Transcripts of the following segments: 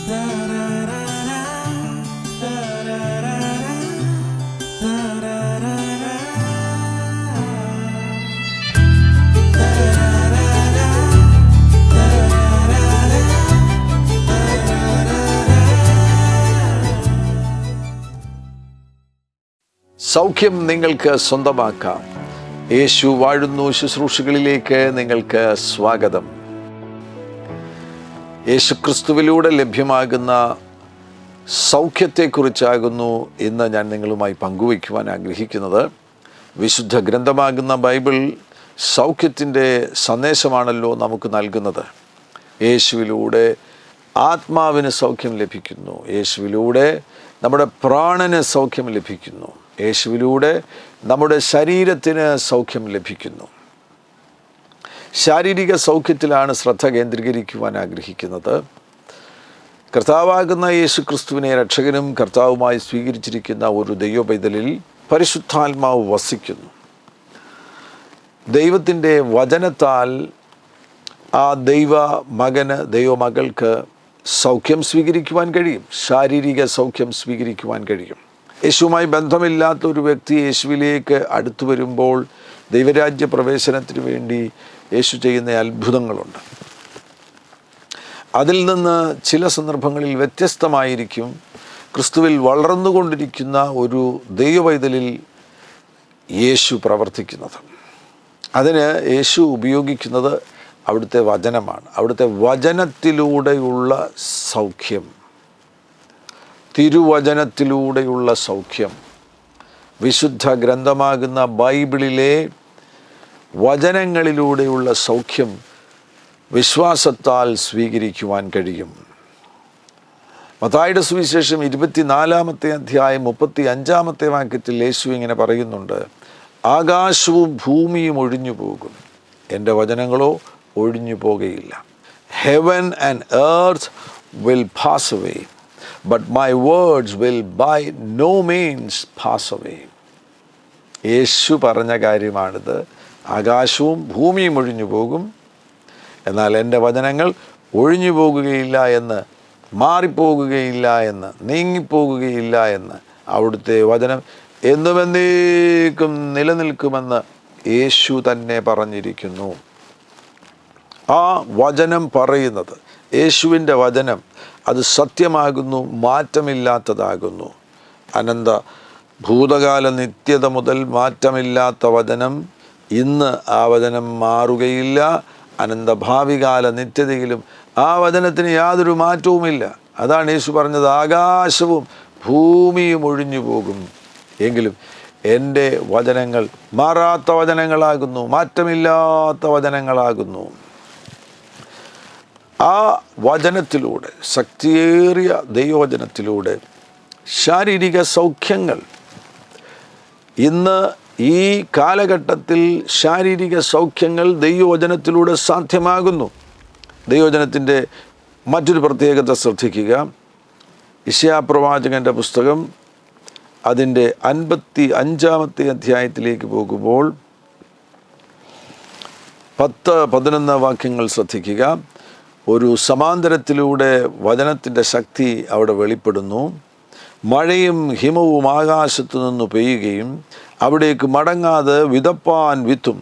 സൗഖ്യം നിങ്ങൾക്ക് സ്വന്തമാക്കാം. യേശു വാഴുന്നു ശുശ്രൂഷകളിലേക്ക് നിങ്ങൾക്ക് സ്വാഗതം. യേശുക്രിസ്തുവിലൂടെ ലഭ്യമാകുന്ന സൗഖ്യത്തെക്കുറിച്ചാകുന്നു ഇന്ന് ഞാൻ നിങ്ങളുമായി പങ്കുവയ്ക്കുവാൻ ആഗ്രഹിക്കുന്നത്. വിശുദ്ധ ഗ്രന്ഥമാകുന്ന ബൈബിൾ സൗഖ്യത്തിൻ്റെ സന്ദേശമാണല്ലോ നമുക്ക് നൽകുന്നത്. യേശുവിലൂടെ ആത്മാവിന് സൗഖ്യം ലഭിക്കുന്നു. യേശുവിലൂടെ നമ്മുടെ പ്രാണന് സൗഖ്യം ലഭിക്കുന്നു. യേശുവിലൂടെ നമ്മുടെ ശരീരത്തിന് സൗഖ്യം ലഭിക്കുന്നു. ശാരീരിക സൗഖ്യത്തിലാണ് ശ്രദ്ധ കേന്ദ്രീകരിക്കുവാൻ ആഗ്രഹിക്കുന്നത്. കർത്താവാകുന്ന യേശു ക്രിസ്തുവിനെ രക്ഷകനും കർത്താവുമായി സ്വീകരിച്ചിരിക്കുന്ന ഒരു ദൈവപൈതലിൽ പരിശുദ്ധാത്മാവ് വസിക്കുന്നു. ദൈവത്തിൻ്റെ വചനത്താൽ ആ ദൈവമകൾക്ക് സൗഖ്യം സ്വീകരിക്കുവാൻ കഴിയും. ശാരീരിക സൗഖ്യം സ്വീകരിക്കുവാൻ കഴിയും. യേശുവുമായി ബന്ധമില്ലാത്ത ഒരു വ്യക്തി യേശുവിലേക്ക് അടുത്തു വരുമ്പോൾ ദൈവരാജ്യ പ്രവേശനത്തിന് വേണ്ടി യേശു ചെയ്യുന്ന അത്ഭുതങ്ങളുണ്ട്. അതിൽ നിന്ന് ചില സന്ദർഭങ്ങളിൽ വ്യത്യസ്തമായിരിക്കും ക്രിസ്തുവിൽ വളർന്നുകൊണ്ടിരിക്കുന്ന ഒരു ദൈവപൈതലിൽ യേശു പ്രവർത്തിക്കുന്നത്. അതിന് യേശു ഉപയോഗിക്കുന്നത് അവിടുത്തെ വചനമാണ്. അവിടുത്തെ വചനത്തിലൂടെയുള്ള സൗഖ്യം, തിരുവചനത്തിലൂടെയുള്ള സൗഖ്യം, വിശുദ്ധ ഗ്രന്ഥമാകുന്ന ബൈബിളിലെ വചനങ്ങളിലൂടെയുള്ള സൗഖ്യം വിശ്വാസത്താൽ സ്വീകരിക്കുവാൻ കഴിയും. മത്തായിയുടെ സുവിശേഷം 24-ാമത്തെ അധ്യായം 35-ാമത്തെ വാക്യത്തിൽ യേശു ഇങ്ങനെ പറയുന്നുണ്ട്: ആകാശവും ഭൂമിയും ഒഴിഞ്ഞു പോകും, എൻ്റെ വചനങ്ങളോ ഒഴിഞ്ഞു പോകുകയില്ല. Heaven and earth will pass away, but my words will by no means pass away. യേശു പറഞ്ഞ കാര്യമാണിത്. ആകാശവും ഭൂമിയും ഒഴിഞ്ഞു പോകും, എന്നാൽ എൻ്റെ വചനങ്ങൾ ഒഴിഞ്ഞു പോകുകയില്ല എന്ന്, മാറിപ്പോകുകയില്ല എന്ന്, നീങ്ങിപ്പോകുകയില്ല എന്ന്. അവിടുത്തെ വചനം എന്നുമെന്നേക്കും നിലനിൽക്കുമെന്ന് യേശു തന്നെ പറഞ്ഞിരിക്കുന്നു. ആ വചനം പറയുന്നത്, യേശുവിൻ്റെ വചനം, അത് സത്യമാകുന്നു, മാറ്റമില്ലാത്തതാകുന്നു. അനന്ത ഭൂതകാല നിത്യത മുതൽ മാറ്റമില്ലാത്ത വചനം. ഇന്ന് ആ വചനം മാറുകയില്ല. അനന്ത ഭാവികാല നിത്യതയിലും ആ വചനത്തിന് യാതൊരു മാറ്റവുമില്ല. അതാണ് യേശു പറഞ്ഞത്, ആകാശവും ഭൂമിയും ഒഴിഞ്ഞു പോകും, എങ്കിലും എൻ്റെ വചനങ്ങൾ മാറാത്ത വചനങ്ങളാകുന്നു, മാറ്റമില്ലാത്ത വചനങ്ങളാകുന്നു. ആ വചനത്തിലൂടെ, ശക്തിയേറിയ ദൈവവചനത്തിലൂടെ ശാരീരിക സൗഖ്യങ്ങൾ ഇന്ന് ഈ കാലഘട്ടത്തിൽ ശാരീരിക സൗഖ്യങ്ങൾ ദൈവവചനത്തിലൂടെ സാധ്യമാകുന്നു. ദൈവവചനത്തിൻ്റെ മറ്റൊരു പ്രത്യേകത ശ്രദ്ധിക്കുക. യെശയ്യാപ്രവാചകൻ്റെ പുസ്തകം അതിൻ്റെ 55-ാമത്തെ അധ്യായത്തിലേക്ക് പോകുമ്പോൾ 10-11 വാക്യങ്ങൾ ശ്രദ്ധിക്കുക. ഒരു സമാന്തരത്തിലൂടെ വചനത്തിൻ്റെ ശക്തി അവിടെ വെളിപ്പെടുന്നു. മഴയും ഹിമവും ആകാശത്തു നിന്ന് പെയ്യുകയും അവിടേക്ക് മടങ്ങാതെ വിതപ്പാൻ വിത്തും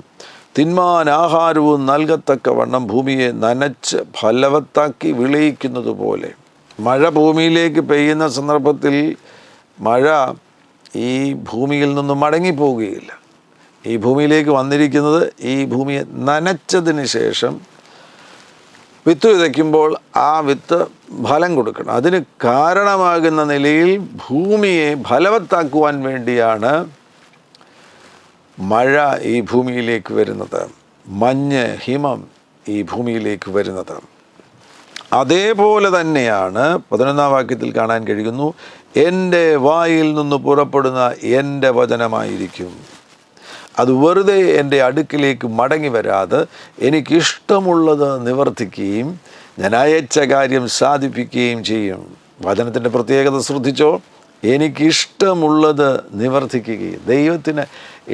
തിന്മാൻ ആഹാരവും നൽകത്തക്കവണ്ണം ഭൂമിയെ നനച്ച് ഫലവത്താക്കി വിളയിക്കുന്നത് പോലെ. മഴ ഭൂമിയിലേക്ക് പെയ്യുന്ന സന്ദർഭത്തിൽ മഴ ഈ ഭൂമിയിൽ നിന്നും മടങ്ങിപ്പോവുകയില്ല. ഈ ഭൂമിയിലേക്ക് വന്നിരിക്കുന്നത് ഈ ഭൂമിയെ നനച്ചതിന് ശേഷം വിത്ത് വിതയ്ക്കുമ്പോൾ ആ വിത്ത് ഫലം കൊടുക്കണം. അതിന് കാരണമാകുന്ന നിലയിൽ ഭൂമിയെ ഫലവത്താക്കുവാൻ വേണ്ടിയാണ് മഴ ഈ ഭൂമിയിലേക്ക് വരുന്നത്, മഞ്ഞ്, ഹിമം ഈ ഭൂമിയിലേക്ക് വരുന്നത്. അതേപോലെ തന്നെയാണ് 11-ാം വാക്യത്തിൽ കാണാൻ കഴിയുന്നു, എൻ്റെ വായിൽ നിന്ന് പുറപ്പെടുന്ന എൻ്റെ വചനമായിരിക്കും. അത് വെറുതെ എൻ്റെ അടുക്കിലേക്ക് മടങ്ങി വരാതെ എനിക്കിഷ്ടമുള്ളത് നിവർത്തിക്കുകയും ഞാൻ അയച്ച കാര്യം സാധിപ്പിക്കുകയും ചെയ്യും. വചനത്തിൻ്റെ പ്രത്യേകത ശ്രദ്ധിച്ചോ. എനിക്കിഷ്ടമുള്ളത് നിവർത്തിക്കുകയും, ദൈവത്തിന്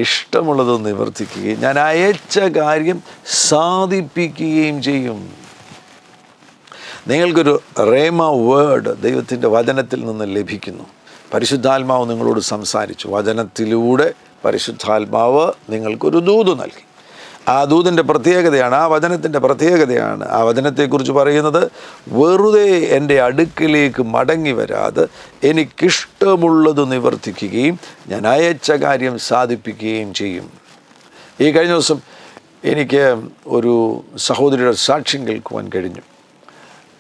ഇഷ്ടമുള്ളത് നിവർത്തിക്കുകയും ഞാൻ അയച്ച കാര്യം സാധിപ്പിക്കുകയും ചെയ്യും. നിങ്ങൾക്കൊരു റേമ വേർഡ് ദൈവത്തിൻ്റെ വചനത്തിൽ നിന്ന് ലഭിക്കുന്നു. പരിശുദ്ധാത്മാവ് നിങ്ങളോട് സംസാരിച്ചു. വചനത്തിലൂടെ പരിശുദ്ധാത്മാവ് നിങ്ങൾക്കൊരു ദൂത് നൽകി. ആ ദൂതിൻ്റെ പ്രത്യേകതയാണ്, ആ വചനത്തിൻ്റെ പ്രത്യേകതയാണ്. ആ വചനത്തെക്കുറിച്ച് പറയുന്നത്, വെറുതെ എൻ്റെ അടുക്കിലേക്ക് മടങ്ങി വരാതെ എനിക്കിഷ്ടമുള്ളത് നിവർത്തിക്കുകയും ഞാൻ അയച്ച കാര്യം സാധിപ്പിക്കുകയും ചെയ്യും. ഈ കഴിഞ്ഞ ദിവസം എനിക്ക് ഒരു സഹോദരിയുടെ സാക്ഷ്യം കേൾക്കുവാൻ കഴിഞ്ഞു.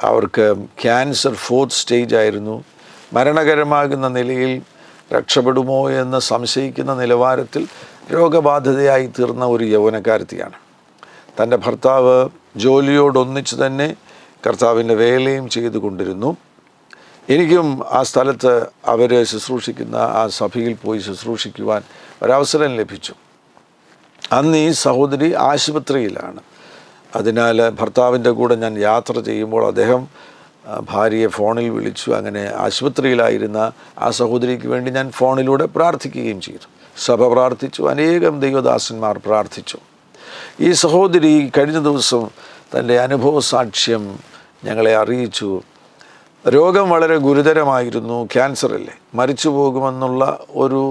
അവർക്ക് ക്യാൻസർ 4th സ്റ്റേജ് ആയിരുന്നു. മരണകരമാകുന്ന നിലയിൽ രക്ഷപ്പെടുമോ എന്ന് സംശയിക്കുന്ന നിലവാരത്തിൽ രോഗബാധിതയായി തീർന്ന ഒരു യൗവനക്കാരത്തിയാണ്. തൻ്റെ ഭർത്താവ് ജോലിയോടൊന്നിച്ച് തന്നെ കർത്താവിൻ്റെ വേലയും ചെയ്തുകൊണ്ടിരുന്നു. എനിക്കും ആ സ്ഥലത്ത് അവർ ശുശ്രൂഷിക്കുന്ന ആ സഭയിൽ പോയി ശുശ്രൂഷിക്കുവാൻ ഒരവസരം ലഭിച്ചു. അന്ന് ഈ സഹോദരി ആശുപത്രിയിലാണ്. അതിനാൽ ഭർത്താവിൻ്റെ കൂടെ ഞാൻ യാത്ര ചെയ്യുമ്പോൾ അദ്ദേഹം ഭാര്യയെ ഫോണിൽ വിളിച്ചു. അങ്ങനെ ആശുപത്രിയിലായിരുന്ന ആ സഹോദരിക്ക് വേണ്ടി ഞാൻ ഫോണിലൂടെ പ്രാർത്ഥിക്കുകയും ചെയ്തു. സഭ പ്രാർത്ഥിച്ചു, അനേകം ദൈവദാസന്മാർ പ്രാർത്ഥിച്ചു. ഈ സഹോദരി കഴിഞ്ഞ ദിവസം തൻ്റെ അനുഭവ സാക്ഷ്യം ഞങ്ങളെ അറിയിച്ചു. രോഗം വളരെ ഗുരുതരമായിരുന്നു, ക്യാൻസറല്ലേ, മരിച്ചു പോകുമെന്നുള്ള ഒരു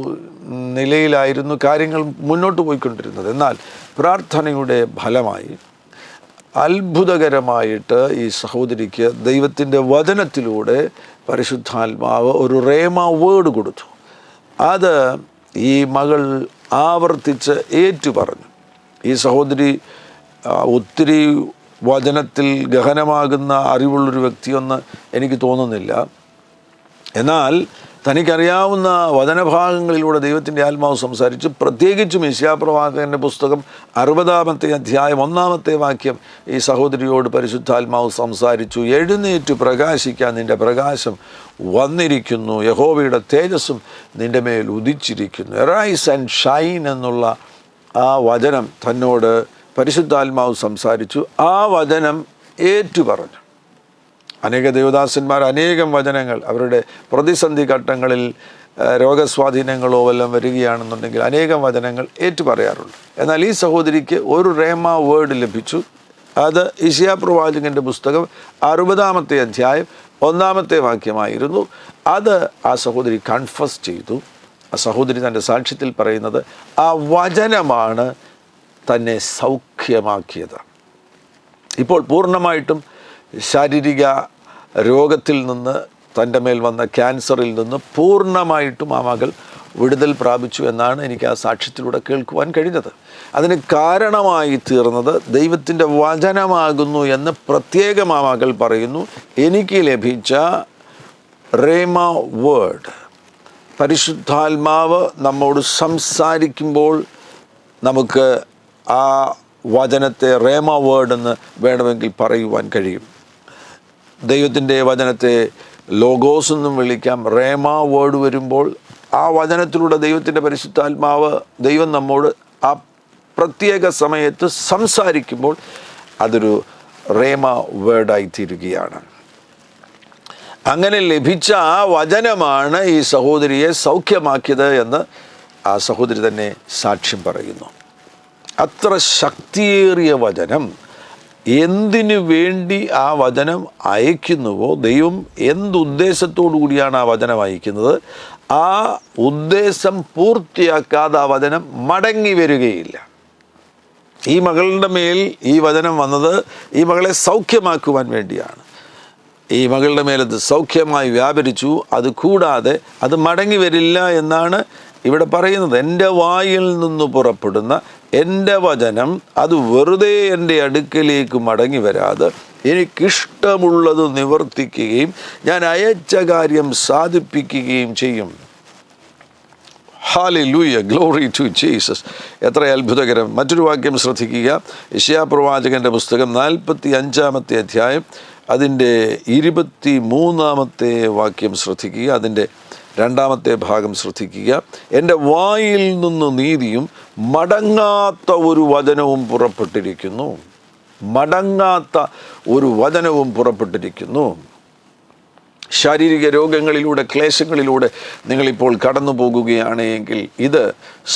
നിലയിലായിരുന്നു കാര്യങ്ങൾ മുന്നോട്ട് പോയിക്കൊണ്ടിരുന്നത്. എന്നാൽ പ്രാർത്ഥനയുടെ ഫലമായി അത്ഭുതകരമായിട്ട് ഈ സഹോദരിക്ക് ദൈവത്തിൻ്റെ വചനത്തിലൂടെ പരിശുദ്ധാത്മാവ് ഒരു റേമ വേർഡ് കൊടുത്തു. അത് ഈ മകൾ ആവർത്തിച്ച് ഏറ്റുപറഞ്ഞു. ഈ സഹോദരി ഒത്തിരി വചനത്തിൽ ഗഹനമാകുന്ന അറിവുള്ളൊരു വ്യക്തിയൊന്ന് എനിക്ക് തോന്നുന്നില്ല. എന്നാൽ തനിക്കറിയാവുന്ന വചനഭാഗങ്ങളിലൂടെ ദൈവത്തിൻ്റെ ആത്മാവ് സംസാരിച്ചു. പ്രത്യേകിച്ചും യെശയ്യാപ്രവാചകൻ്റെ പുസ്തകം 60-ാമത്തെ അധ്യായം 1-ാമത്തെ വാക്യം ഈ സഹോദരിയോട് പരിശുദ്ധാത്മാവ് സംസാരിച്ചു. എഴുന്നേറ്റ് പ്രകാശിക്കാൻ, നിൻ്റെ പ്രകാശം വന്നിരിക്കുന്നു, യഹോവയുടെ തേജസ്സും നിൻ്റെ മേൽ ഉദിച്ചിരിക്കുന്നു. എറൈസ് ആൻഡ് ഷൈൻ എന്നുള്ള ആ വചനം തന്നോട് പരിശുദ്ധാത്മാവ് സംസാരിച്ചു. ആ വചനം ഏറ്റുപറഞ്ഞു. അനേക ദേവദാസന്മാർ അനേകം വചനങ്ങൾ അവരുടെ പ്രതിസന്ധി ഘട്ടങ്ങളിൽ രോഗസ്വാധീനങ്ങളോ വല്ലതും വരികയാണെന്നുണ്ടെങ്കിൽ അനേകം വചനങ്ങൾ ഏറ്റുപറയാറുണ്ട്. എന്നാൽ ഈ സഹോദരിക്ക് ഒരു റേമ വേർഡ് ലഭിച്ചു. അത് യെശയ്യാപ്രവാചകൻ്റെ പുസ്തകം 60-ാമത്തെ അധ്യായം 1-ാമത്തെ വാക്യമായിരുന്നു. അത് ആ സഹോദരി കൺഫസ് ചെയ്തു. ആ സഹോദരി തൻ്റെ സാക്ഷ്യത്തിൽ പറയുന്നത്, ആ വചനമാണ് തന്നെ സൗഖ്യമാക്കിയത്. ഇപ്പോൾ പൂർണ്ണമായിട്ടും ശാരീരിക രോഗത്തിൽ നിന്ന്, തൻ്റെ മേൽ വന്ന ക്യാൻസറിൽ നിന്ന് പൂർണ്ണമായിട്ടും ആ മകൾ വിടുതൽ പ്രാപിച്ചു എന്നാണ് എനിക്ക് ആ സാക്ഷ്യത്തിലൂടെ കേൾക്കുവാൻ കഴിഞ്ഞത്. അതിന് കാരണമായി തീർന്നത് ദൈവത്തിൻ്റെ വചനമാകുന്നു എന്ന് പ്രത്യേകം ആ മകൾ പറയുന്നു. എനിക്ക് ലഭിച്ച റേമ വേർഡ്, പരിശുദ്ധാത്മാവ് നമ്മോട് സംസാരിക്കുമ്പോൾ നമുക്ക് ആ വചനത്തെ റേമ വേർഡ് എന്ന് വേണമെങ്കിൽ പറയുവാൻ കഴിയും. ദൈവത്തിൻ്റെ വചനത്തെ ലോഗോസ് എന്നും വിളിക്കാം. റേമ വേർഡ് വരുമ്പോൾ ആ വചനത്തിലൂടെ ദൈവത്തിൻ്റെ പരിശുദ്ധാത്മാവ്, ദൈവം നമ്മോട് ആ പ്രത്യേക സമയത്ത് സംസാരിക്കുമ്പോൾ അതൊരു റേമ വേർഡായിത്തീരുകയാണ്. അങ്ങനെ ലഭിച്ച ആ വചനമാണ് ഈ സഹോദരിയെ സൗഖ്യമാക്കിയത് എന്ന് ആ സഹോദരി തന്നെ സാക്ഷ്യം പറയുന്നു. അത്ര ശക്തിയേറിയ വചനം. എന്തിനു വേണ്ടി ആ വചനം അയക്കുന്നുവോ, ദൈവം എന്തുദ്ദേശത്തോടു കൂടിയാണ് ആ വചനം അയക്കുന്നത്, ആ ഉദ്ദേശം പൂർത്തിയാക്കാതെ ആ വചനം മടങ്ങി വരികയില്ല. ഈ മകളുടെ മേൽ ഈ വചനം വന്നത് ഈ മകളെ സൗഖ്യമാക്കുവാൻ വേണ്ടിയാണ്. ഈ മകളുടെ മേലത് സൗഖ്യമായി വ്യാപരിച്ചു. അത് കൂടാതെ അത് മടങ്ങി വരില്ല എന്നാണ് ഇവിടെ പറയുന്നത്. എൻ്റെ വായിൽ നിന്ന് പുറപ്പെടുന്ന എൻ്റെ വചനം അത് വെറുതെ എൻ്റെ അടുക്കലേക്ക് മടങ്ങി വരാതെ എനിക്കിഷ്ടമുള്ളത് നിവർത്തിക്കുകയും ഞാൻ അയച്ച കാര്യം സാധിപ്പിക്കുകയും ചെയ്യും. Hallelujah, glory to Jesus. എത്ര അത്ഭുതകരം. മറ്റൊരു വാക്യം ശ്രദ്ധിക്കുക. യെശയ്യാപ്രവാചകൻ്റെ പുസ്തകം 45-ാമത്തെ അധ്യായം അതിൻ്റെ 23-ാമത്തെ വാക്യം ശ്രദ്ധിക്കുക. അതിൻ്റെ 2-ാമത്തെ ഭാഗം ശ്രദ്ധിക്കുക. എൻ്റെ വായിൽ നിന്ന് നീതിയും മടങ്ങാത്ത ഒരു വചനവും പുറപ്പെട്ടിരിക്കുന്നു. മടങ്ങാത്ത ഒരു വചനവും പുറപ്പെട്ടിരിക്കുന്നു. ശാരീരിക രോഗങ്ങളിലൂടെ, ക്ലേശങ്ങളിലൂടെ നിങ്ങളിപ്പോൾ കടന്നു പോകുകയാണെങ്കിൽ ഇത്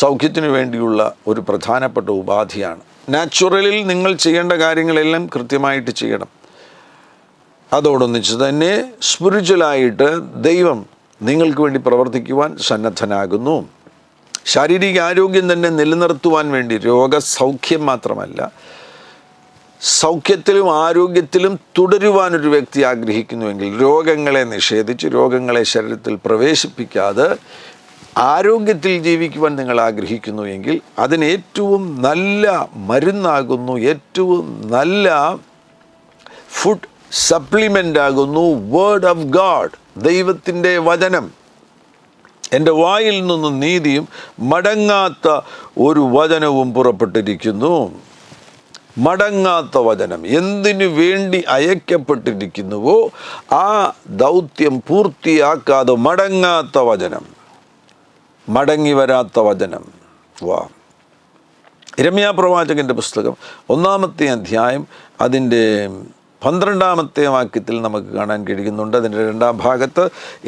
സൗഖ്യത്തിനു വേണ്ടിയുള്ള ഒരു പ്രധാനപ്പെട്ട ഉപാധിയാണ്. നാച്ചുറലിൽ നിങ്ങൾ ചെയ്യേണ്ട കാര്യങ്ങളെല്ലാം കൃത്യമായിട്ട് ചെയ്യണം. അതോടൊന്നിച്ച് തന്നെ സ്പിരിച്വലായിട്ട് ദൈവം നിങ്ങൾക്ക് വേണ്ടി പ്രവർത്തിക്കുവാൻ സന്നദ്ധനാകുന്നു. ശാരീരിക ആരോഗ്യം തന്നെ നിലനിർത്തുവാൻ വേണ്ടി രോഗസൗഖ്യം മാത്രമല്ല, സൗഖ്യത്തിലും ആരോഗ്യത്തിലും തുടരുവാനൊരു വ്യക്തി ആഗ്രഹിക്കുന്നുവെങ്കിൽ, രോഗങ്ങളെ നിഷേധിച്ച് രോഗങ്ങളെ ശരീരത്തിൽ പ്രവേശിപ്പിക്കാതെ ആരോഗ്യത്തിൽ ജീവിക്കുവാൻ നിങ്ങൾ ആഗ്രഹിക്കുന്നു എങ്കിൽ അതിന് ഏറ്റവും നല്ല മരുന്നാകുന്നു, ഏറ്റവും നല്ല ഫുഡ് സപ്ലിമെൻ്റ് ആകുന്നു വേർഡ് ഓഫ് ഗാഡ്, ദൈവത്തിൻ്റെ വചനം. എൻ്റെ വായിൽ നിന്നും നീതിയും മടങ്ങാത്ത ഒരു വചനവും പുറപ്പെട്ടിരിക്കുന്നു. മടങ്ങാത്ത വചനം, എന്തിനു വേണ്ടി അയക്കപ്പെട്ടിരിക്കുന്നുവോ ആ ദൗത്യം പൂർത്തിയാക്കാതെ മടങ്ങാത്ത വചനം, മടങ്ങി വരാത്ത വചനം. യിരെമ്യാ പ്രവാചകൻ്റെ പുസ്തകം 1-ാമത്തെ അധ്യായം അതിൻ്റെ 12-ാമത്തെ വാക്യത്തിൽ നമുക്ക് കാണാൻ കഴിയുന്നുണ്ട്. അതിൻ്റെ 2-ാം ഭാഗത്ത്,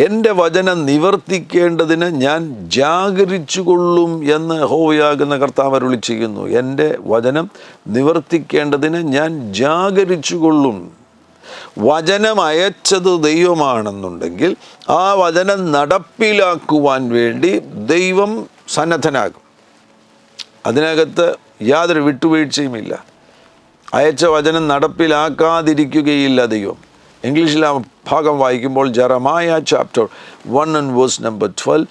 എൻ്റെ വചനം നിവർത്തിക്കേണ്ടതിന് ഞാൻ ജാഗരിച്ചു കൊള്ളും എന്ന് യഹോവയാകുന്ന കർത്താവ് അരുളി ചെയ്യുന്നു. എൻ്റെ വചനം നിവർത്തിക്കേണ്ടതിന് ഞാൻ ജാഗരിച്ചു കൊള്ളും. വചനം അയച്ചത് ദൈവമാണെന്നുണ്ടെങ്കിൽ ആ വചനം നടപ്പിലാക്കുവാൻ വേണ്ടി ദൈവം സന്നദ്ധനാകും. അതിനകത്ത് യാതൊരു വിട്ടുവീഴ്ചയുമില്ല. അയച്ച വചനം നടപ്പിലാക്കാതിരിക്കുകയില്ല ദൈവം. ഇംഗ്ലീഷിൽ ആ ഭാഗം വായിക്കുമ്പോൾ ജെറമായ ചാപ്റ്റർ 1:12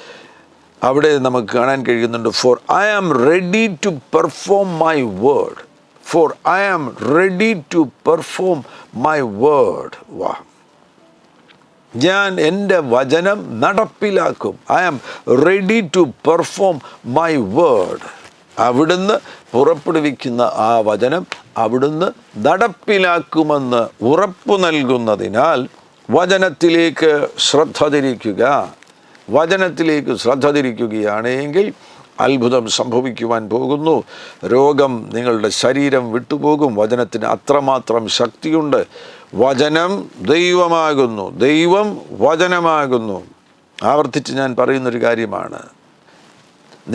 അവിടെ നമുക്ക് കാണാൻ കഴിയുന്നുണ്ട്. For I am ready to perform my word. For I am ready to perform my word. ഞാൻ എൻ്റെ വചനം നടപ്പിലാക്കും. I am ready to perform my word. അവിടുന്ന് പുറപ്പെടുവിക്കുന്ന ആ വചനം അവിടുന്ന് നടപ്പിലാക്കുമെന്ന് ഉറപ്പു നൽകുന്നതിനാൽ വചനത്തിലേക്ക് ശ്രദ്ധ തിരിക്കുക. വചനത്തിലേക്ക് ശ്രദ്ധ തിരിക്കുകയാണ് എങ്കിൽ അത്ഭുതം സംഭവിക്കുവാൻ പോകുന്നു. രോഗം നിങ്ങളുടെ ശരീരം വിട്ടുപോകും. വചനത്തിന് അത്രമാത്രം ശക്തിയുണ്ട്. വചനം ദൈവമാകുന്നു, ദൈവം വചനമാകുന്നു. ആവർത്തിച്ച് ഞാൻ പറയുന്നൊരു കാര്യമാണ്,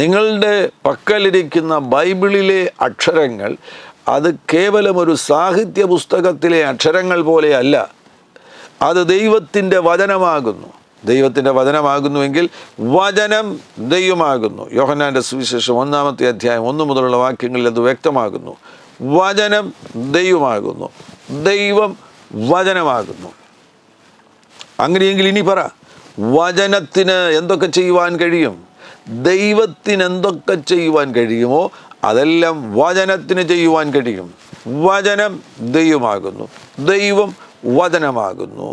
നിങ്ങളുടെ പക്കലിരിക്കുന്ന ബൈബിളിലെ അക്ഷരങ്ങൾ അത് കേവലം ഒരു സാഹിത്യ പുസ്തകത്തിലെ അക്ഷരങ്ങൾ പോലെയല്ല, അത് ദൈവത്തിൻ്റെ വചനമാകുന്നു. ദൈവത്തിൻ്റെ വചനമാകുന്നുവെങ്കിൽ വചനം ദൈവമാകുന്നു. യോഹന്നാൻ്റെ സുവിശേഷം 1-ാമത്തെ അധ്യായം 1 മുതലുള്ള വാക്യങ്ങളിൽ അത് വ്യക്തമാകുന്നു. വചനം ദൈവമാകുന്നു, ദൈവം വചനമാകുന്നു. അങ്ങനെയെങ്കിൽ ഇനി പറ, വചനത്തിന് എന്തൊക്കെ ചെയ്യുവാൻ കഴിയും? ദൈവത്തിന് എന്തൊക്കെ ചെയ്യുവാൻ കഴിയുമോ അതെല്ലാം വചനത്തിന് ചെയ്യുവാൻ കഴിയും. വചനം ദൈവമാകുന്നു, ദൈവം വചനമാകുന്നു.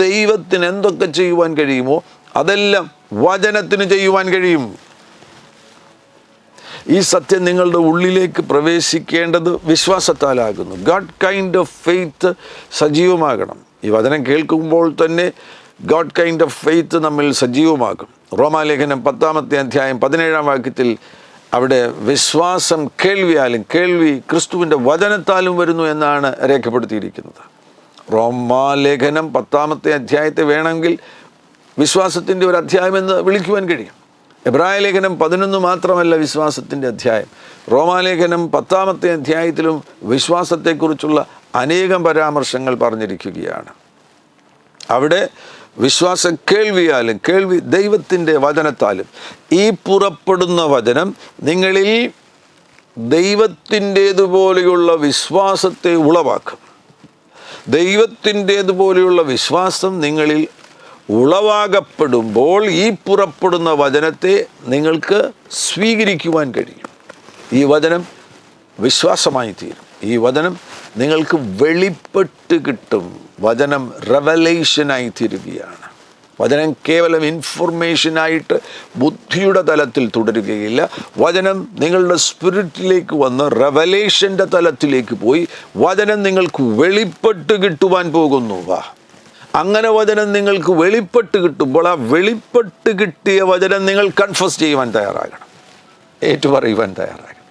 ദൈവത്തിന് എന്തൊക്കെ ചെയ്യുവാൻ കഴിയുമോ അതെല്ലാം വചനത്തിന് ചെയ്യുവാൻ കഴിയും. ഈ സത്യം നിങ്ങളുടെ ഉള്ളിലേക്ക് പ്രവേശിക്കേണ്ടത് വിശ്വാസത്താലാകുന്നു. ഗോഡ് കൈൻഡ് ഓഫ് ഫെയ്ത്ത് സജീവമാകണം. ഈ വചനം കേൾക്കുമ്പോൾ തന്നെ ഗോഡ് കൈൻഡ് ഓഫ് ഫെയ്ത്ത് നമ്മിൽ സജീവമാകും. റോമാലേഖനം 10-ാമത്തെ അധ്യായം 17-ാം വാക്യത്തിൽ അവിടെ വിശ്വാസം കേൾവിയാലും കേൾവി ക്രിസ്തുവിൻ്റെ വചനത്താലും വരുന്നു എന്നാണ് രേഖപ്പെടുത്തിയിരിക്കുന്നത്. റോമാലേഖനം 10-ാമത്തെ അധ്യായത്തെ വേണമെങ്കിൽ വിശ്വാസത്തിൻ്റെ ഒരു അധ്യായമെന്ന് വിളിക്കുവാൻ കഴിയും. എബ്രായ ലേഖനം 11 മാത്രമല്ല വിശ്വാസത്തിൻ്റെ അധ്യായം. റോമാലേഖനം 10-ാമത്തെ അധ്യായത്തിലും വിശ്വാസത്തെക്കുറിച്ചുള്ള അനേകം പരാമർശങ്ങൾ പറഞ്ഞിരിക്കുകയാണ്. അവിടെ വിശ്വാസം കേൾവിയാലും കേൾവി ദൈവത്തിൻ്റെ വചനത്താലും. ഈ പുറപ്പെടുന്ന വചനം നിങ്ങളിൽ ദൈവത്തിൻ്റേതുപോലെയുള്ള വിശ്വാസത്തെ ഉളവാക്കും. ദൈവത്തിൻ്റേതുപോലെയുള്ള വിശ്വാസം നിങ്ങളിൽ ഉളവാകപ്പെടുമ്പോൾ ഈ പുറപ്പെടുന്ന വചനത്തെ നിങ്ങൾക്ക് സ്വീകരിക്കുവാൻ കഴിയും. ഈ വചനം വിശ്വാസമായി തീരും. ഈ വചനം നിങ്ങൾക്ക് വെളിപ്പെട്ട് കിട്ടും. വചനം റെവലേഷനായി തീരുകയാണ്. വചനം കേവലം ഇൻഫർമേഷനായിട്ട് ബുദ്ധിയുടെ തലത്തിൽ തുടരുകയില്ല. വചനം നിങ്ങളുടെ സ്പിരിറ്റിലേക്ക് വന്ന് റെവലേഷൻ്റെ തലത്തിലേക്ക് പോയി വചനം നിങ്ങൾക്ക് വെളിപ്പെട്ട് കിട്ടുവാൻ പോകുന്നു. അങ്ങനെ വചനം നിങ്ങൾക്ക് വെളിപ്പെട്ട് കിട്ടുമ്പോൾ ആ വെളിപ്പെട്ട് കിട്ടിയ വചനം നിങ്ങൾ കൺഫസ് ചെയ്യുവാൻ തയ്യാറാകണം, ഏറ്റുപറയുവാൻ തയ്യാറാകണം.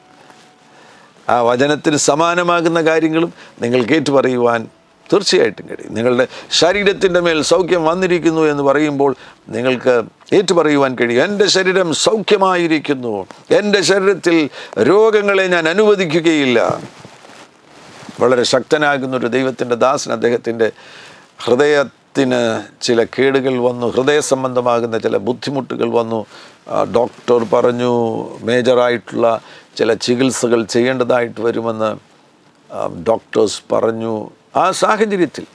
ആ വചനത്തിന് സമാനമാകുന്ന കാര്യങ്ങളും നിങ്ങൾക്ക് ഏറ്റുപറയുവാൻ തീർച്ചയായിട്ടും കഴിയും. നിങ്ങളുടെ ശരീരത്തിൻ്റെ മേൽ സൗഖ്യം വന്നിരിക്കുന്നു എന്ന് പറയുമ്പോൾ നിങ്ങൾക്ക് ഏറ്റുപറയുവാൻ കഴിയും, എൻ്റെ ശരീരം സൗഖ്യമായിരിക്കുന്നു, എൻ്റെ ശരീരത്തിൽ രോഗങ്ങളെ ഞാൻ അനുവദിക്കുകയില്ല. വളരെ ശക്തനാകുന്നൊരു ദൈവത്തിൻ്റെ ദാസൻ അദ്ദേഹത്തിൻ്റെ ഹൃദയത്തിന് ചില കേടുകൾ വന്നു, ഹൃദയ സംബന്ധമാകുന്ന ചില ബുദ്ധിമുട്ടുകൾ വന്നു. ഡോക്ടർ പറഞ്ഞു മേജറായിട്ടുള്ള ചില ചികിത്സകൾ ചെയ്യേണ്ടതായിട്ട് വരുമെന്ന് ഡോക്ടേഴ്സ് പറഞ്ഞു. ആ സാഹചര്യത്തിൽ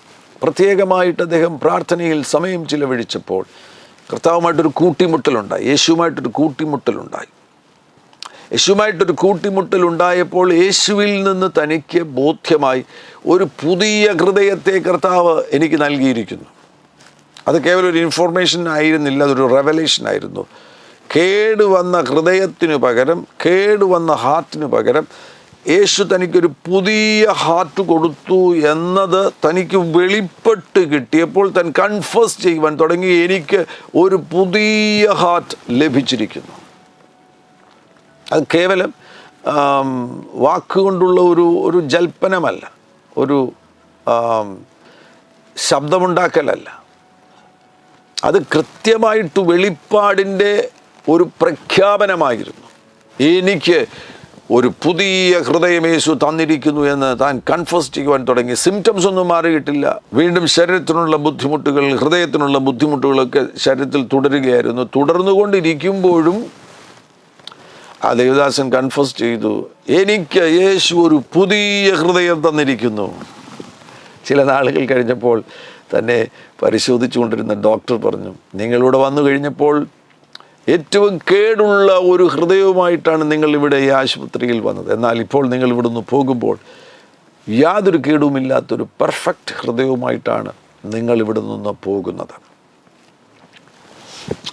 പ്രത്യേകമായിട്ട് അദ്ദേഹം പ്രാർത്ഥനയിൽ സമയം ചിലവഴിച്ചപ്പോൾ കർത്താവുമായിട്ടൊരു കൂട്ടിമുട്ടലുണ്ടായി, യേശുവുമായിട്ടൊരു കൂട്ടിമുട്ടലുണ്ടായി. യേശുവുമായിട്ടൊരു കൂട്ടിമുട്ടലുണ്ടായപ്പോൾ യേശുവിൽ നിന്ന് തനിക്ക് ബോധ്യമായി ഒരു പുതിയ ഹൃദയത്തെ കർത്താവ് എനിക്ക് നൽകിയിരിക്കുന്നു. അത് കേവലം ഒരു ഇൻഫോർമേഷൻ ആയിരുന്നില്ല, അതൊരു റെവലേഷൻ ആയിരുന്നു. കേടുവന്ന ഹൃദയത്തിനു പകരം, കേടുവന്ന ഹാർട്ടിന് പകരം യേശു തനിക്കൊരു പുതിയ ഹാർട്ട് കൊടുത്തു എന്നത് തനിക്ക് വെളിപ്പെട്ട് കിട്ടിയപ്പോൾ താൻ കൺഫേസ് ചെയ്യുവാൻ തുടങ്ങി, എനിക്ക് ഒരു പുതിയ ഹാർട്ട് ലഭിച്ചിരിക്കുന്നു. അത് കേവലം വാക്കുകൊണ്ടുള്ള ഒരു ജൽപ്പനമല്ല, ഒരു ശബ്ദമുണ്ടാക്കലല്ല. അത് കൃത്യമായിട്ട് വെളിപ്പാടിൻ്റെ ഒരു പ്രഖ്യാപനമായിരുന്നു. എനിക്ക് ഒരു പുതിയ ഹൃദയം യേശു തന്നിരിക്കുന്നു എന്ന് താൻ കൺഫേസ് ചെയ്യുവാൻ തുടങ്ങി. സിംറ്റംസ് ഒന്നും മാറിയിട്ടില്ല. വീണ്ടും ശരീരത്തിനുള്ള ബുദ്ധിമുട്ടുകൾ, ഹൃദയത്തിനുള്ള ബുദ്ധിമുട്ടുകളൊക്കെ ശരീരത്തിൽ തുടരുകയായിരുന്നു. തുടർന്നുകൊണ്ടിരിക്കുമ്പോഴും ആ ദേവദാസൻ കൺഫേസ് ചെയ്തു, എനിക്ക് യേശു ഒരു പുതിയ ഹൃദയം തന്നിരിക്കുന്നു. ചില നാളുകൾ കഴിഞ്ഞപ്പോൾ തന്നെ പരിശോധിച്ചുകൊണ്ടിരുന്ന ഡോക്ടർ പറഞ്ഞു, നിങ്ങളിവിടെ വന്നു കഴിഞ്ഞപ്പോൾ ഏറ്റവും കേടുള്ള ഒരു ഹൃദയവുമായിട്ടാണ് നിങ്ങളിവിടെ ഈ ആശുപത്രിയിൽ വന്നത്. എന്നാൽ ഇപ്പോൾ നിങ്ങൾ ഇവിടുന്ന് പോകുമ്പോൾ യാതൊരു കേടുമില്ലാത്തൊരു പെർഫെക്റ്റ് ഹൃദയവുമായിട്ടാണ് നിങ്ങൾ ഇവിടെ നിന്ന് പോകുന്നത്.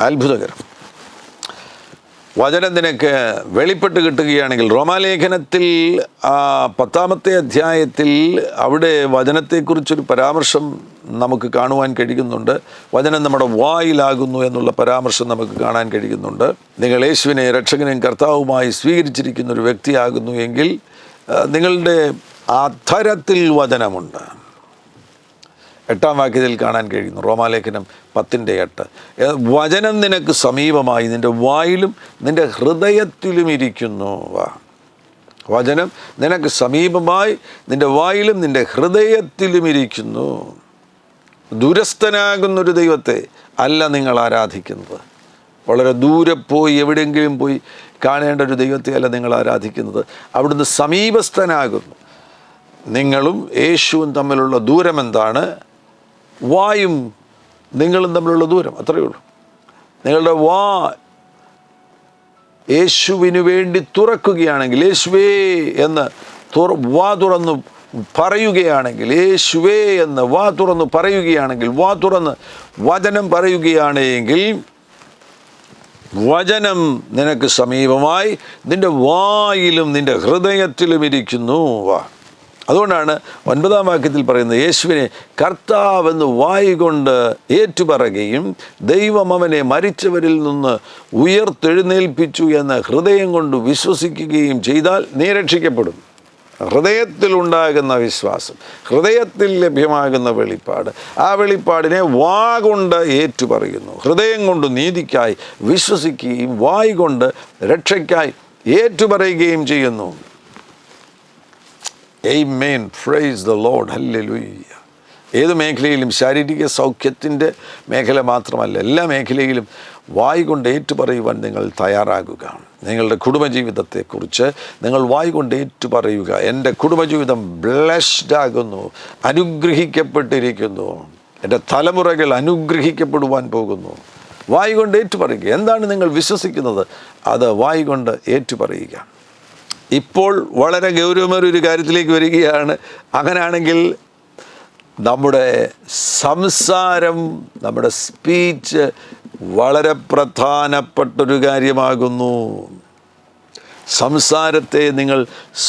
അത്ഭുതകരം. വചനം നിനക്ക് വെളിപ്പെട്ട് കിട്ടുകയാണെങ്കിൽ, റോമാലേഖനത്തിൽ 10-ാമത്തെ അധ്യായത്തിൽ അവിടെ വചനത്തെക്കുറിച്ചൊരു പരാമർശം നമുക്ക് കാണുവാൻ കഴിയുന്നുണ്ട്. വചനം നമ്മുടെ വായിലാകുന്നു എന്നുള്ള പരാമർശം നമുക്ക് കാണാൻ കഴിയുന്നുണ്ട്. നിങ്ങൾ യേശുവിനെ രക്ഷകനും കർത്താവുമായി സ്വീകരിച്ചിരിക്കുന്ന ഒരു വ്യക്തിയാകുന്നു എങ്കിൽ നിങ്ങളുടെ അധരത്തിൽ വചനമുണ്ട്. 8-ാം വാക്യത്തിൽ കാണാൻ കഴിയുന്നു, റോമാലേഖനം 10:8. വചനം നിനക്ക് സമീപമായി നിൻ്റെ വായിലും നിൻ്റെ ഹൃദയത്തിലും ഇരിക്കുന്നു. വചനം നിനക്ക് സമീപമായി നിൻ്റെ വായിലും നിൻ്റെ ഹൃദയത്തിലും ഇരിക്കുന്നു. ദൂരസ്ഥനാകുന്നൊരു ദൈവത്തെ അല്ല നിങ്ങൾ ആരാധിക്കുന്നത്. വളരെ ദൂരെ പോയി എവിടെയെങ്കിലും പോയി കാണേണ്ട ഒരു ദൈവത്തെ അല്ല നിങ്ങൾ ആരാധിക്കുന്നത്. അവിടുന്ന് സമീപസ്ഥനാകുന്നു. നിങ്ങളും യേശുവും തമ്മിലുള്ള ദൂരം എന്താണ്? വായും നിങ്ങളും തമ്മിലുള്ള ദൂരം അത്രയേ ഉള്ളൂ. നിങ്ങളുടെ വാ യേശുവിന് വേണ്ടി തുറക്കുകയാണെങ്കിൽ, യേശുവേ എന്ന് വാ തുറന്ന് പറയുകയാണെങ്കിൽ, യേശുവേ എന്ന് വാ തുറന്ന് പറയുകയാണെങ്കിൽ, വാ തുറന്ന് വചനം പറയുകയാണെങ്കിൽ, വചനം നിനക്ക് സമീപമായി നിൻ്റെ വായിലും നിൻ്റെ ഹൃദയത്തിലും ഇരിക്കുന്നു. അതുകൊണ്ടാണ് 9-ാം വാക്യത്തിൽ പറയുന്നത്, യേശുവിനെ കർത്താവെന്ന് വായികൊണ്ട് ഏറ്റുപറയുകയും ദൈവം അവനെ മരിച്ചവരിൽ നിന്ന് ഉയർത്തെഴുന്നേൽപ്പിച്ചു എന്ന് ഹൃദയം കൊണ്ട് വിശ്വസിക്കുകയും ചെയ്താൽ നീ രക്ഷിക്കപ്പെടും. ഹൃദയത്തിലുണ്ടാകുന്ന വിശ്വാസം, ഹൃദയത്തിൽ ലഭ്യമാകുന്ന വെളിപ്പാട്, ആ വെളിപ്പാടിനെ വാ കൊണ്ട് ഏറ്റുപറയുന്നു. ഹൃദയം കൊണ്ട് നീതിക്കായി വിശ്വസിക്കുകയും വായ് കൊണ്ട് രക്ഷയ്ക്കായി ഏറ്റുപറയുകയും ചെയ്യുന്നു. Amen. Praise the Lord. Hallelujah. ഏത് മേഖലയിലും, ശാരീരിക സൗഖ്യത്തിൻ്റെ മേഖല മാത്രമല്ല, എല്ലാ മേഖലയിലും വായ് കൊണ്ട് ഏറ്റുപറയുവാൻ നിങ്ങൾ തയ്യാറാകുക. നിങ്ങളുടെ കുടുംബജീവിതത്തെക്കുറിച്ച് നിങ്ങൾ വായ് കൊണ്ട് ഏറ്റുപറയുക. എൻ്റെ കുടുംബജീവിതം ബ്ലെസ്ഡ് ആകുന്നു, അനുഗ്രഹിക്കപ്പെട്ടിരിക്കുന്നു, എൻ്റെ തലമുറകൾ അനുഗ്രഹിക്കപ്പെടുവാൻ പോകുന്നു. വായ് കൊണ്ട് ഏറ്റുപറയുക. എന്താണ് നിങ്ങൾ വിശ്വസിക്കുന്നത്? അത് വായ് കൊണ്ട് ഏറ്റുപറയുക. ഇപ്പോൾ വളരെ ഗൗരവമേറിയൊരു കാര്യത്തിലേക്ക് വരികയാണ്. അങ്ങനെയാണെങ്കിൽ നമ്മുടെ സംസാരം, നമ്മുടെ സ്പീച്ച് വളരെ പ്രധാനപ്പെട്ടൊരു കാര്യമാകുന്നു. സംസാരത്തെ നിങ്ങൾ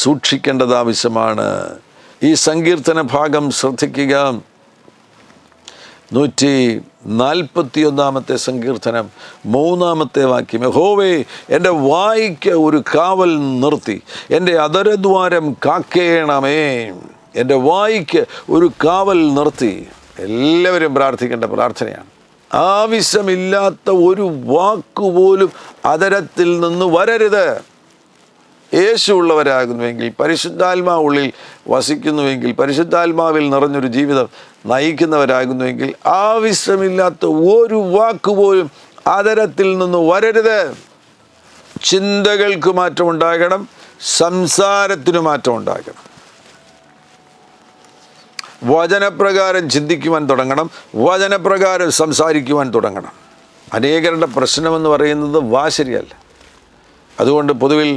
സൂക്ഷിക്കേണ്ടത് ആവശ്യമാണ്. ഈ സങ്കീർത്തന ഭാഗം ശ്രദ്ധിക്കുക. 141-ാമത്തെ സങ്കീർത്തനം 3-ാമത്തെ വാക്യം, യഹോവേ എൻ്റെ വായ്ക്ക് ഒരു കാവൽ നിർത്തി, എൻ്റെ അധരദ്വാരം കാക്കേണമേ. എൻ്റെ വായ്ക്ക് ഒരു കാവൽ നിർത്തി. എല്ലാവരും പ്രാർത്ഥിക്കേണ്ട പ്രാർത്ഥനയാണ്. ആവശ്യമില്ലാത്ത ഒരു വാക്കുപോലും അധരത്തിൽ നിന്ന് വരരുത്. യേശു ഉള്ളവരാകുന്നുവെങ്കിൽ, പരിശുദ്ധാത്മാവുള്ളിൽ വസിക്കുന്നുവെങ്കിൽ, പരിശുദ്ധാത്മാവിൽ നിറഞ്ഞൊരു ജീവിതം നയിക്കുന്നവരാകുന്നുവെങ്കിൽ ആവശ്യമില്ലാത്ത ഒരു വാക്കുപോലും അതരത്തിൽ നിന്ന് വരരുത്. ചിന്തകൾക്ക് മാറ്റമുണ്ടാകണം, സംസാരത്തിന് മാറ്റമുണ്ടാകണം. വചനപ്രകാരം ചിന്തിക്കുവാൻ തുടങ്ങണം, വചനപ്രകാരം സംസാരിക്കുവാൻ തുടങ്ങണം. അനേകരുടെ പ്രശ്നമെന്ന് പറയുന്നത് ശരിയല്ല. അതുകൊണ്ട് പൊതുവിൽ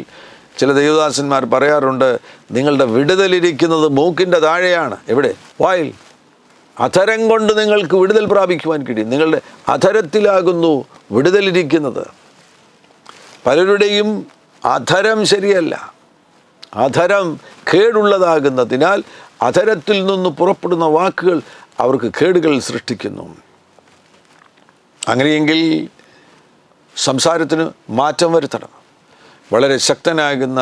ചില ദൈവദാസന്മാർ പറയാറുണ്ട്, നിങ്ങളുടെ വിടുതലിരിക്കുന്നത് മൂക്കിൻ്റെ താഴെയാണ്. എവിടെ? വായിൽ. അധരം കൊണ്ട് നിങ്ങൾക്ക് വിടുതൽ പ്രാപിക്കുവാൻ കഴിയും. നിങ്ങളുടെ അധരത്തിലാകുന്നു വിടുതലിരിക്കുന്നത്. പലരുടെയും അധരം ശരിയല്ല. അധരം കേടുള്ളതാകുന്നതിനാൽ അധരത്തിൽ നിന്ന് പുറപ്പെടുന്ന വാക്കുകൾ അവർക്ക് കേടുകൾ സൃഷ്ടിക്കുന്നു. അങ്ങനെയെങ്കിൽ സംസാരത്തിന് മാറ്റം വരുത്തണം. വളരെ ശക്തനാകുന്ന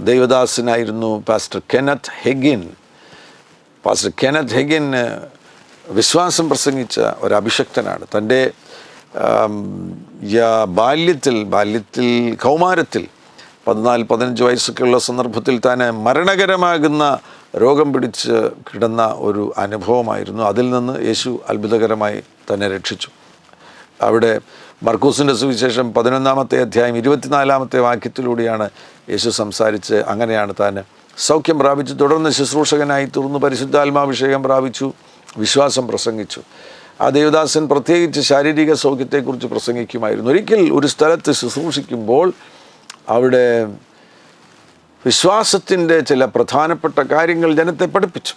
ദൈവദാസനായിരുന്നു pastor Kenneth Hagin. Pastor Kenneth Hagin വിശ്വാസം പ്രസംഗിച്ച ഒരു അഭിഷക്തനാണ്. തൻ്റെ ബാല്യത്തിൽ കൗമാരത്തിൽ 14-15 വയസ്സൊക്കെയുള്ള സന്ദർഭത്തിൽ താൻ മരണകരമാകുന്ന രോഗം പിടിച്ച് കിടന്ന ഒരു അനുഭവമായിരുന്നു. അതിൽ നിന്ന് യേശു അത്ഭുതകരമായി തന്നെ രക്ഷിച്ചു. അവിടെ മർക്കൂസിൻ്റെ സുവിശേഷം 11-ാമത്തെ അധ്യായം 24-ാമത്തെ വാക്യത്തിലൂടെയാണ് യേശു സംസാരിച്ച് അങ്ങനെയാണ് താൻ സൗഖ്യം പ്രാപിച്ചു. തുടർന്ന് ശുശ്രൂഷകനായി തീർന്നു, പരിശുദ്ധാത്മാഭിഷേകം പ്രാപിച്ചു, വിശ്വാസം പ്രസംഗിച്ചു. ആ ദേവദാസൻ പ്രത്യേകിച്ച് ശാരീരിക സൗഖ്യത്തെക്കുറിച്ച് പ്രസംഗിക്കുമായിരുന്നു. ഒരിക്കൽ ഒരു സ്ഥലത്ത് ശുശ്രൂഷിക്കുമ്പോൾ അവിടെ വിശ്വാസത്തിൻ്റെ ചില പ്രധാനപ്പെട്ട കാര്യങ്ങൾ ജനത്തെ പഠിപ്പിച്ചു.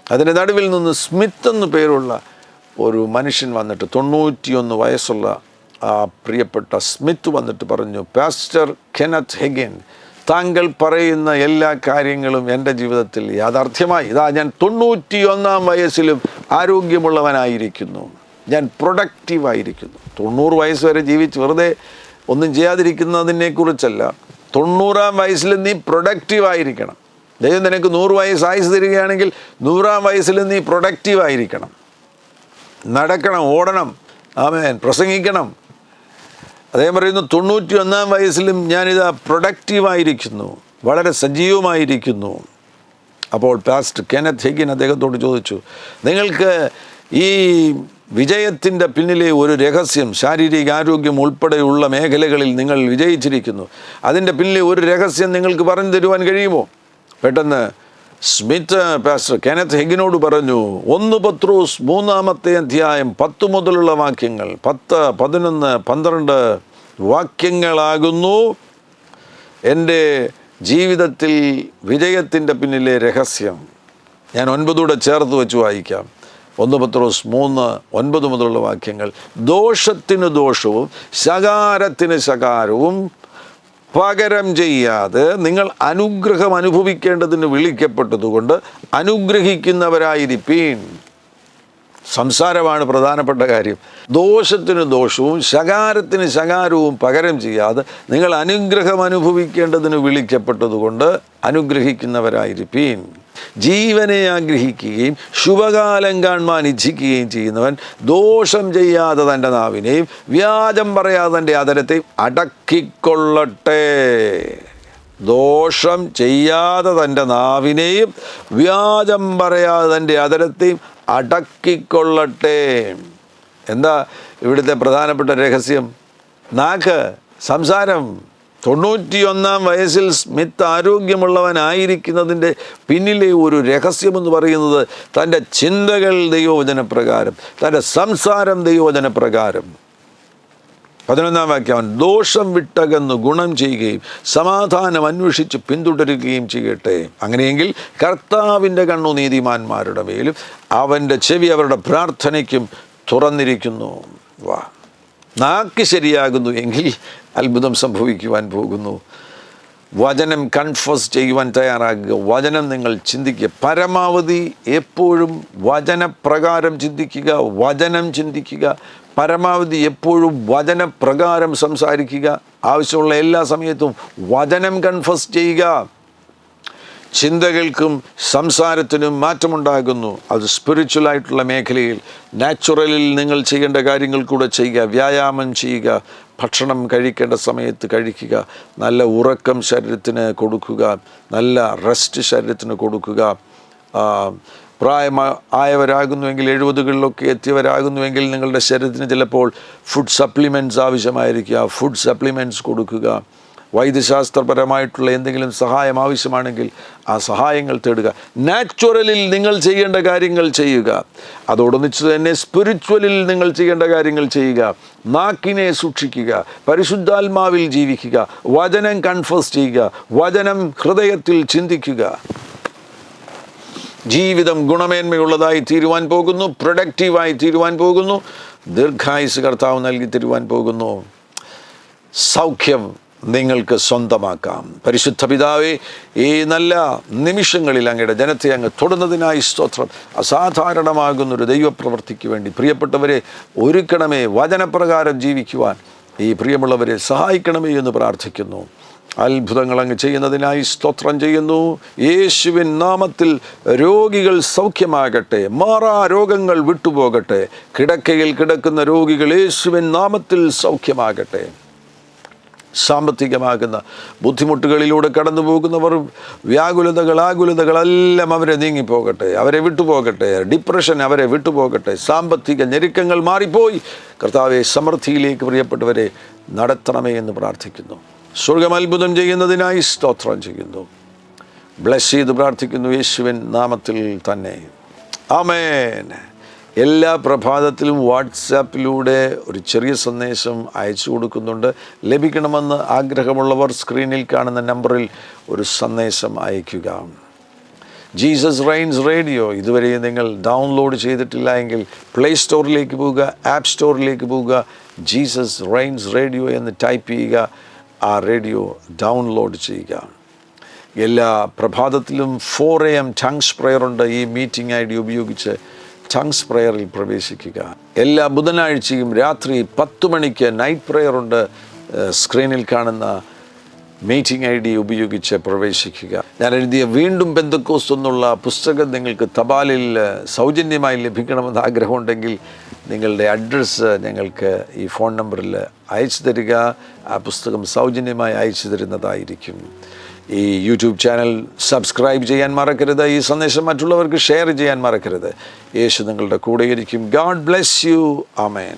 അതിൻ്റെ നടുവിൽ നിന്ന് സ്മിത്ത് എന്ന് പേരുള്ള ഒരു മനുഷ്യൻ വന്നിട്ട്, 91 വയസ്സുള്ള ആ പ്രിയപ്പെട്ട സ്മിത്ത് വന്നിട്ട് പറഞ്ഞു, പാസ്റ്റർ കെനത്ത് ഹെഗിൻ, താങ്കൾ പറയുന്ന എല്ലാ കാര്യങ്ങളും എൻ്റെ ജീവിതത്തിൽ യാഥാർത്ഥ്യമായി. ഇതാ ഞാൻ 91-ാം വയസ്സിലും ആരോഗ്യമുള്ളവനായിരിക്കുന്നു, ഞാൻ പ്രൊഡക്റ്റീവായിരിക്കുന്നു. 90 വയസ്സ് വരെ ജീവിച്ച് വെറുതെ ഒന്നും ചെയ്യാതിരിക്കുന്നതിനെക്കുറിച്ചല്ല. 90-ാം വയസ്സിൽ നീ പ്രൊഡക്റ്റീവായിരിക്കണം. ദൈവം നിനക്ക് 100 വയസ്സ് ആയുസ് തരികയാണെങ്കിൽ 100-ാം വയസ്സിൽ നീ പ്രൊഡക്റ്റീവായിരിക്കണം. നടക്കണം, ഓടണം, ആമേൻ, പ്രസംഗിക്കണം. അദ്ദേഹം പറയുന്നു, 91-ാം വയസ്സിലും ഞാനിതാ പ്രൊഡക്റ്റീവായിരിക്കുന്നു, വളരെ സജീവമായിരിക്കുന്നു. അപ്പോൾ പാസ്റ്റർ കെനത്ത് ഹെഗിൻ അദ്ദേഹത്തോട് ചോദിച്ചു, നിങ്ങൾക്ക് ഈ വിജയത്തിൻ്റെ പിന്നിലെ ഒരു രഹസ്യം, ശാരീരിക ആരോഗ്യം ഉൾപ്പെടെയുള്ള മേഖലകളിൽ നിങ്ങൾ വിജയിച്ചിരിക്കുന്നു, അതിൻ്റെ പിന്നിലെ ഒരു രഹസ്യം നിങ്ങൾക്ക് പറഞ്ഞു തരുവാൻ കഴിയുമോ? പെട്ടെന്ന് സ്മിത്ത് പാസ്റ്റർ കെനത്ത് ഹെഗിനോട് പറഞ്ഞു, 1 പത്രോസ് 3-ാമത്തെ അധ്യായം 10 മുതലുള്ള വാക്യങ്ങൾ, 10, 11, 12 വാക്യങ്ങളാകുന്നു എൻ്റെ ജീവിതത്തിൽ വിജയത്തിൻ്റെ പിന്നിലെ രഹസ്യം. ഞാൻ 9 ചേർത്ത് വെച്ച് വായിക്കാം. 1 പത്രോസ് 3:9 മുതലുള്ള വാക്യങ്ങൾ. ദോഷത്തിന് ദോഷവും ശകാരത്തിന് ശകാരവും പകരം ചെയ്യാതെ നിങ്ങൾ അനുഗ്രഹം അനുഭവിക്കേണ്ടതിന് വിളിക്കപ്പെട്ടതുകൊണ്ട് അനുഗ്രഹിക്കുന്നവരായിരിപ്പീൻ. സംസാരമാണ് പ്രധാനപ്പെട്ട കാര്യം. ദോഷത്തിന് ദോഷവും ശകാരത്തിന് ശകാരവും പകരം ചെയ്യാതെ നിങ്ങൾ അനുഗ്രഹം അനുഭവിക്കേണ്ടതിന് വിളിക്കപ്പെട്ടതുകൊണ്ട് അനുഗ്രഹിക്കുന്നവരായിരിപ്പീൻ. ജീവനെ ആഗ്രഹിക്കുകയും ശുഭകാലം കാണുവാൻ ഇച്ഛിക്കുകയും ചെയ്യുന്നവൻ ദോഷം ചെയ്യാതെ തൻ്റെ നാവിനെയും വ്യാജം പറയാതെ തൻ്റെ അധരത്തെയും അടക്കിക്കൊള്ളട്ടെ. ദോഷം ചെയ്യാതെ തൻ്റെ നാവിനെയും വ്യാജം പറയാതെ തൻ്റെ അധരത്തെയും അടക്കിക്കൊള്ളട്ടെ. എന്താ ഇവിടുത്തെ പ്രധാനപ്പെട്ട രഹസ്യം? നാക്ക്, സംസാരം. 91-ാം വയസ്സിൽ സ്മിത്ത് ആരോഗ്യമുള്ളവനായിരിക്കുന്നതിൻ്റെ പിന്നിലെ ഒരു രഹസ്യമെന്ന് പറയുന്നത് തൻ്റെ ചിന്തകൾ ദൈവവചനപ്രകാരം, തൻ്റെ സംസാരം ദൈവവചനപ്രകാരം. 11-ാം വാക്യം, ദോഷം വിട്ടകന്ന് ഗുണം ചെയ്യുകയും സമാധാനം അന്വേഷിച്ച് പിന്തുടരുകയും ചെയ്യട്ടെ. അങ്ങനെയെങ്കിൽ കർത്താവിൻ്റെ കണ്ണു നീതിമാന്മാരുടെ മേലും അവൻ്റെ ചെവി അവരുടെ പ്രാർത്ഥനയ്ക്കും തുറന്നിരിക്കുന്നു. നാക്ക് ശരിയാകുന്നു എങ്കിൽ അത്ഭുതം സംഭവിക്കുവാൻ പോകുന്നു. വചനം കൺഫസ് ചെയ്യുവാൻ തയ്യാറാകുക. വചനം നിങ്ങൾ ചിന്തിക്കുക. പരമാവധി എപ്പോഴും വചനപ്രകാരം ചിന്തിക്കുക, വചനം ചിന്തിക്കുക. പരമാവധി എപ്പോഴും വചനപ്രകാരം സംസാരിക്കുക. ആവശ്യമുള്ള എല്ലാ സമയത്തും വചനം കൺഫസ് ചെയ്യുക. ചിന്തകൾക്കും സംസാരത്തിനും മാറ്റമുണ്ടാകുന്നു. അത് സ്പിരിച്വലായിട്ടുള്ള മേഖലയിൽ നാച്ചുറലിൽ നിങ്ങൾ ചെയ്യേണ്ട കാര്യങ്ങൾ കൂടെ ചെയ്യുക. വ്യായാമം ചെയ്യുക, ഭക്ഷണം കഴിക്കേണ്ട സമയത്ത് കഴിക്കുക, നല്ല ഉറക്കം ശരീരത്തിന് കൊടുക്കുക, നല്ല റെസ്റ്റ് ശരീരത്തിന് കൊടുക്കുക. പ്രായമായവരാകുന്നുവെങ്കിൽ 70കളിലൊക്കെ എത്തിയവരാകുന്നുവെങ്കിൽ നിങ്ങളുടെ ശരീരത്തിന് ചിലപ്പോൾ ഫുഡ് സപ്ലിമെൻറ്റ്സ് ആവശ്യമായിരിക്കുക. ഫുഡ് സപ്ലിമെൻറ്റ്സ് കൊടുക്കുക. വൈദ്യശാസ്ത്രപരമായിട്ടുള്ള എന്തെങ്കിലും സഹായം ആവശ്യമാണെങ്കിൽ ആ സഹായങ്ങൾ തേടുക. നാച്ചുറലിൽ നിങ്ങൾ ചെയ്യേണ്ട കാര്യങ്ങൾ ചെയ്യുക. അതോടൊന്നിച്ച് തന്നെ സ്പിരിച്വലിൽ നിങ്ങൾ ചെയ്യേണ്ട കാര്യങ്ങൾ ചെയ്യുക. നാക്കിനെ സൂക്ഷിക്കുക, പരിശുദ്ധാത്മാവിൽ ജീവിക്കുക, വചനം കൺഫസ് ചെയ്യുക, വചനം ഹൃദയത്തിൽ ചിന്തിക്കുക. ജീവിതം ഗുണമേന്മയുള്ളതായി തീരുവാൻ പോകുന്നു, പ്രൊഡക്റ്റീവായി തീരുവാൻ പോകുന്നു, ദീർഘായുസ് കർത്താവ് നൽകി തരുവാൻ പോകുന്നു. സൗഖ്യം നിങ്ങൾക്ക് സ്വന്തമാക്കാം. പരിശുദ്ധ പിതാവേ, ഈ നല്ല നിമിഷങ്ങളിൽ അങ്ങയുടെ ജനത്തെ അങ്ങ് തൊടുന്നതിനായി സ്തോത്രം. അസാധാരണമാകുന്നൊരു ദൈവപ്രവൃത്തിക്ക് വേണ്ടി പ്രിയപ്പെട്ടവരെ ഒരുക്കണമേ. വചനപ്രകാരം ജീവിക്കുവാൻ ഈ പ്രിയമുള്ളവരെ സഹായിക്കണമേ എന്ന് പ്രാർത്ഥിക്കുന്നു. അത്ഭുതങ്ങൾ അങ്ങ് ചെയ്യുന്നതിനായി സ്തോത്രം ചെയ്യുന്നു. യേശുവിൻ നാമത്തിൽ രോഗികൾ സൗഖ്യമാകട്ടെ, മാറാ രോഗങ്ങൾ വിട്ടുപോകട്ടെ. കിടക്കയിൽ കിടക്കുന്ന രോഗികൾ യേശുവിൻ നാമത്തിൽ സൗഖ്യമാകട്ടെ. സാമ്പത്തികമാകുന്ന ബുദ്ധിമുട്ടുകളിലൂടെ കടന്നു പോകുന്നവർ, ആകുലതകളെല്ലാം അവരെ നീങ്ങിപ്പോകട്ടെ, അവരെ വിട്ടുപോകട്ടെ. ഡിപ്രഷൻ അവരെ വിട്ടുപോകട്ടെ. സാമ്പത്തിക ഞെരുക്കങ്ങൾ മാറിപ്പോയി കർത്താവെ സമൃദ്ധിയിലേക്ക് പ്രിയപ്പെട്ടവരെ നടത്തണമേ എന്ന് പ്രാർത്ഥിക്കുന്നു. സ്വർഗം അത്ഭുതം ചെയ്യുന്നതിനായി സ്തോത്രം ചെയ്യുന്നു. ബ്ലെസ് ചെയ്ത് പ്രാർത്ഥിക്കുന്നു യേശുവിൻ നാമത്തിൽ തന്നെ. ആമേൻ. എല്ലാ പ്രഭാതത്തിലും വാട്സാപ്പിലൂടെ ഒരു ചെറിയ സന്ദേശം അയച്ചു കൊടുക്കുന്നുണ്ട്. ലഭിക്കണമെന്ന് ആഗ്രഹമുള്ളവർ സ്ക്രീനിൽ കാണുന്ന നമ്പറിൽ ഒരു സന്ദേശം അയയ്ക്കുക. ജീസസ് റെയിൻസ് റേഡിയോ ഇതുവരെ നിങ്ങൾ ഡൗൺലോഡ് ചെയ്തിട്ടില്ല എങ്കിൽ പ്ലേ സ്റ്റോറിലേക്ക് പോവുക, ആപ്പ് സ്റ്റോറിലേക്ക് പോവുക, ജീസസ് റെയിൻസ് റേഡിയോ എന്ന് ടൈപ്പ് ചെയ്യുക. ആ റേഡിയോ ഡൗൺലോഡ് ചെയ്യുക. എല്ലാ പ്രഭാതത്തിലും 4 AM ടങ്സ് പ്രയറുണ്ട്. ഈ മീറ്റിംഗ് ID ഉപയോഗിച്ച് ടങ്സ് പ്രയറിൽ പ്രവേശിക്കുക. എല്ലാ ബുധനാഴ്ചയും രാത്രി 10 മണിക്ക് നൈറ്റ് പ്രയറുണ്ട്. സ്ക്രീനിൽ കാണുന്ന മീറ്റിംഗ് ID ഉപയോഗിച്ച് പ്രവേശിക്കുക. ഞാൻ എഴുതിയ വീണ്ടും പെന്തക്കോസ്ത് എന്നുള്ള പുസ്തകം നിങ്ങൾക്ക് തപാലിൽ സൗജന്യമായി ലഭിക്കണമെന്ന് ആഗ്രഹമുണ്ടെങ്കിൽ നിങ്ങളുടെ അഡ്രസ്സ് ഞങ്ങൾക്ക് ഈ ഫോൺ നമ്പറിൽ അയച്ചു തരിക. ആ പുസ്തകം സൗജന്യമായി അയച്ചു തരുന്നതായിരിക്കും. ഈ യൂട്യൂബ് ചാനൽ സബ്സ്ക്രൈബ് ചെയ്യാൻ മറക്കരുത്. ഈ സന്ദേശം മറ്റുള്ളവർക്ക് ഷെയർ ചെയ്യാൻ മറക്കരുത്. യേശു നിങ്ങളുടെ കൂടെയിരിക്കും. God bless you. ആമേൻ.